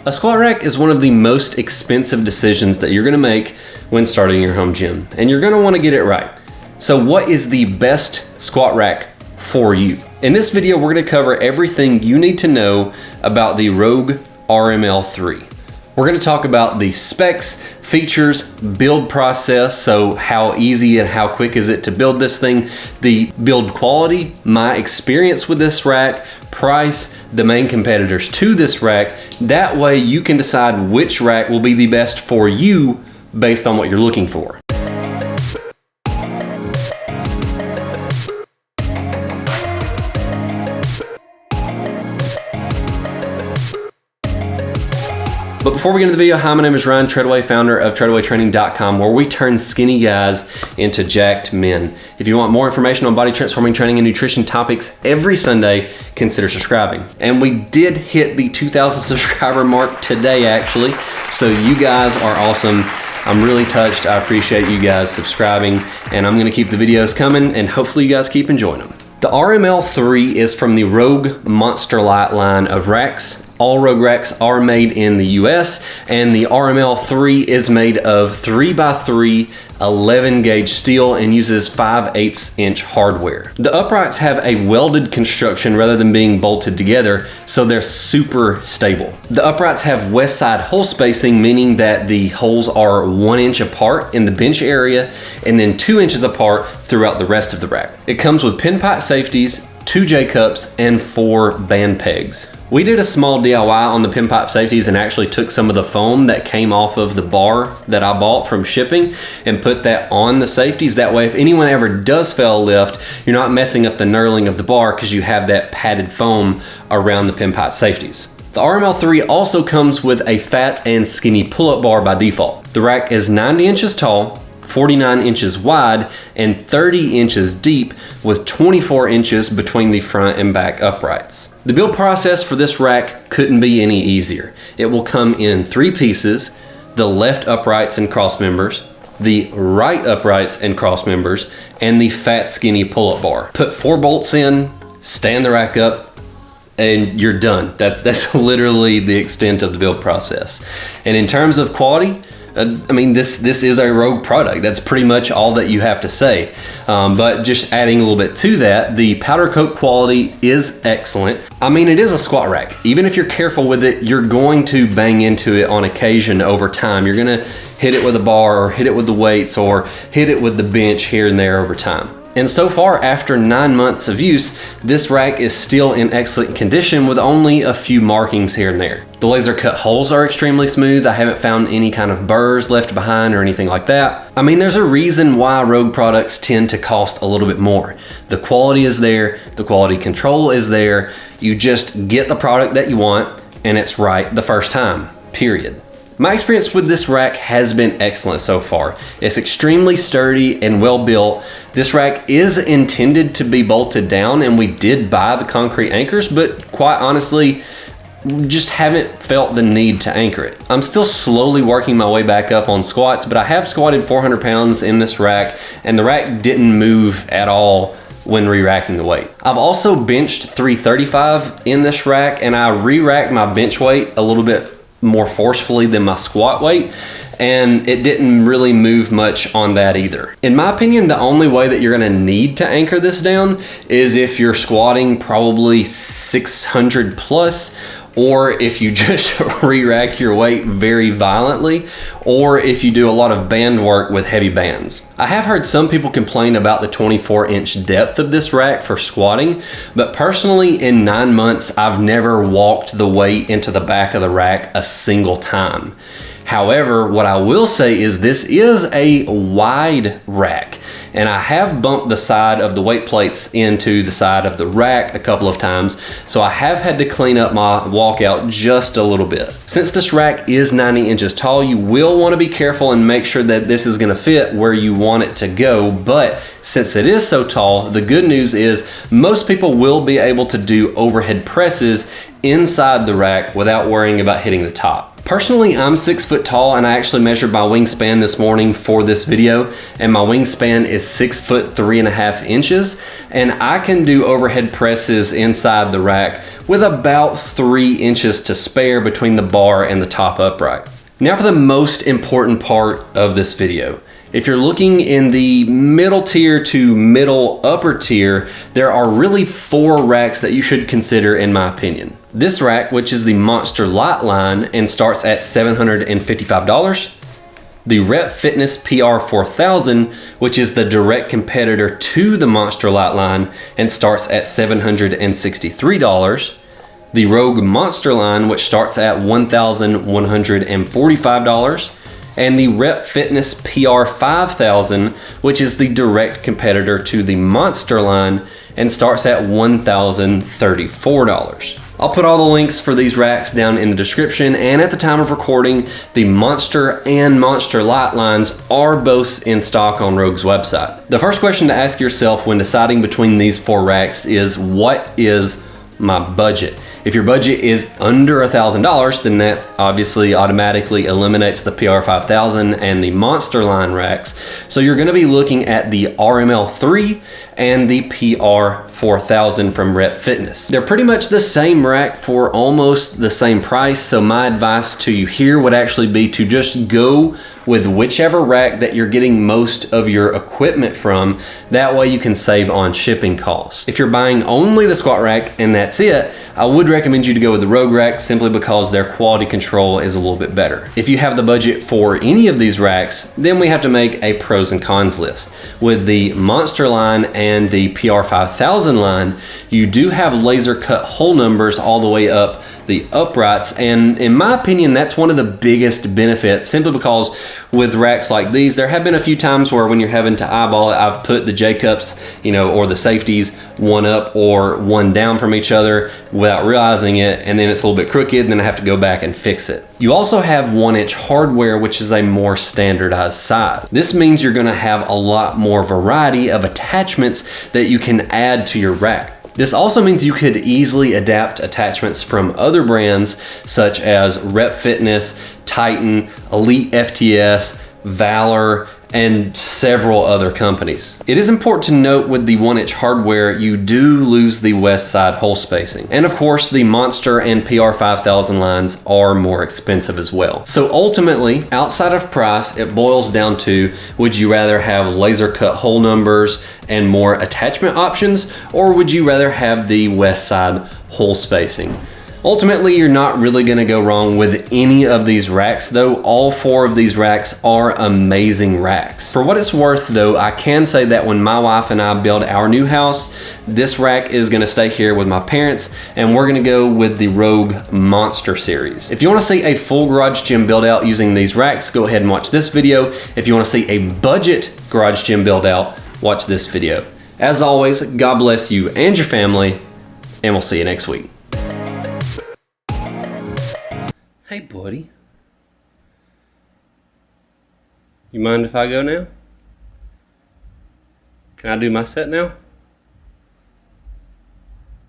A squat rack is one of the most expensive decisions that you're gonna make when starting your home gym, and you're gonna wanna get it right. So what is the best squat rack for you? In this video, we're gonna cover everything you need to know about the Rogue RML-3. We're gonna talk about the specs, features, build process, so how easy and how quick is it to build this thing, the build quality, my experience with this rack, price, the main competitors to this rack. That way you can decide which rack will be the best for you based on what you're looking for. But before we get into the video, hi, my name is Ryan Treadaway, founder of TreadawayTraining.com, where we turn skinny guys into jacked men. If you want more information on body transforming training and nutrition topics every Sunday, consider subscribing. And we did hit the 2,000 subscriber mark today, actually. So you guys are awesome. I'm really touched. I appreciate you guys subscribing, and I'm gonna keep the videos coming, and hopefully you guys keep enjoying them. The RML-3 is from the Rogue Monster Light line of racks. All Rogue racks are made in the US, and the RML-3 is made of 3x3 11 gauge steel and uses 5/8 inch hardware. The uprights have a welded construction rather than being bolted together, so they're super stable. The uprights have west side hole spacing, meaning that the holes are 1 inch apart in the bench area and then 2 inches apart throughout the rest of the rack. It comes with pin pipe safeties, 2 J-cups, and 4 band pegs. We did a small DIY on the pin pipe safeties and actually took some of the foam that came off of the bar that I bought from shipping and put that on the safeties. That way, if anyone ever does fail a lift, you're not messing up the knurling of the bar because you have that padded foam around the pin pipe safeties. The RML-3 also comes with a fat and skinny pull-up bar by default. The rack is 90 inches tall, 49 inches wide, and 30 inches deep, with 24 inches between the front and back uprights. The build process for this rack couldn't be any easier. It will come in 3 pieces: the left uprights and cross members, the right uprights and cross members, and the fat skinny pull-up bar. Put 4 bolts in, stand the rack up, and you're done. That's literally the extent of the build process. And in terms of quality, I mean, this is a Rogue product. That's pretty much all that you have to say. But just adding a little bit to that, the powder coat quality is excellent. I mean, it is a squat rack. Even if you're careful with it, you're going to bang into it on occasion over time. You're gonna hit it with a bar, or hit it with the weights, or hit it with the bench here and there over time. And so far, after 9 months of use, this rack is still in excellent condition with only a few markings here and there. The laser cut holes are extremely smooth. I haven't found any kind of burrs left behind or anything like that. I mean, there's a reason why Rogue products tend to cost a little bit more. The quality is there, the quality control is there. You just get the product that you want, and it's right the first time, period. My experience with this rack has been excellent so far. It's extremely sturdy and well built. This rack is intended to be bolted down, and we did buy the concrete anchors, but quite honestly, just haven't felt the need to anchor it. I'm still slowly working my way back up on squats, but I have squatted 400 pounds in this rack, and the rack didn't move at all when re-racking the weight. I've also benched 335 in this rack, and I re-racked my bench weight a little bit more forcefully than my squat weight, and it didn't really move much on that either. In my opinion, the only way that you're gonna need to anchor this down is if you're squatting probably 600 plus, or if you just re-rack your weight very violently, or if you do a lot of band work with heavy bands. I have heard some people complain about the 24-inch depth of this rack for squatting, but personally, in 9 months, I've never walked the weight into the back of the rack a single time. However, what I will say is this is a wide rack, and I have bumped the side of the weight plates into the side of the rack a couple of times, so I have had to clean up my walkout just a little bit. Since this rack is 90 inches tall, you will want to be careful and make sure that this is going to fit where you want it to go, but since it is so tall, the good news is most people will be able to do overhead presses inside the rack without worrying about hitting the top. Personally, I'm 6 foot tall, and I actually measured my wingspan this morning for this video, and my wingspan is 6 foot 3.5 inches, and I can do overhead presses inside the rack with about 3 inches to spare between the bar and the top upright. Now for the most important part of this video. If you're looking in the middle tier to middle upper tier, there are really 4 racks that you should consider in my opinion. This rack, which is the Monster Light line and starts at $755. The Rep Fitness PR4000, which is the direct competitor to the Monster Light line and starts at $763. The Rogue Monster line, which starts at $1,145. And the Rep Fitness PR5000, which is the direct competitor to the Monster line and starts at $1,034. I'll put all the links for these racks down in the description, and at the time of recording, the Monster and Monster Light lines are both in stock on Rogue's website. The first question to ask yourself when deciding between these 4 racks is, what is my budget? If your budget is under $1,000, then that obviously automatically eliminates the PR5000 and the Monster line racks. So you're gonna be looking at the RML-3 and the PR4000 from Rep Fitness. They're pretty much the same rack for almost the same price, so my advice to you here would actually be to just go with whichever rack that you're getting most of your equipment from. That way you can save on shipping costs. If you're buying only the squat rack and that's it, I would recommend you to go with the Rogue rack simply because their quality control is a little bit better. If you have the budget for any of these racks, then we have to make a pros and cons list. With the Monster line and the PR5000 line, you do have laser cut hole numbers all the way up the uprights, and in my opinion that's one of the biggest benefits, simply because with racks like these there have been a few times where when you're having to eyeball it, I've put the J-cups, you know, or the safeties one up or one down from each other without realizing it, and then it's a little bit crooked and then I have to go back and fix it. You also have 1-inch hardware, which is a more standardized size. This means you're gonna have a lot more variety of attachments that you can add to your rack. This also means you could easily adapt attachments from other brands such as Rep Fitness, Titan, Elite FTS, Valor, and several other companies. It is important to note with the 1-inch hardware, you do lose the west side hole spacing. And of course, the Monster and PR5000 lines are more expensive as well. So ultimately, outside of price, it boils down to, would you rather have laser cut hole numbers and more attachment options, or would you rather have the west side hole spacing? Ultimately, you're not really gonna go wrong with any of these racks, though all 4 of these racks are amazing racks. For what it's worth though, I can say that when my wife and I build our new house, this rack is gonna stay here with my parents, and we're gonna go with the Rogue Monster series. If you wanna see a full garage gym build out using these racks, go ahead and watch this video. If you wanna see a budget garage gym build out, watch this video. As always, God bless you and your family, and we'll see you next week. Hey, buddy. You mind if I go now? Can I do my set now?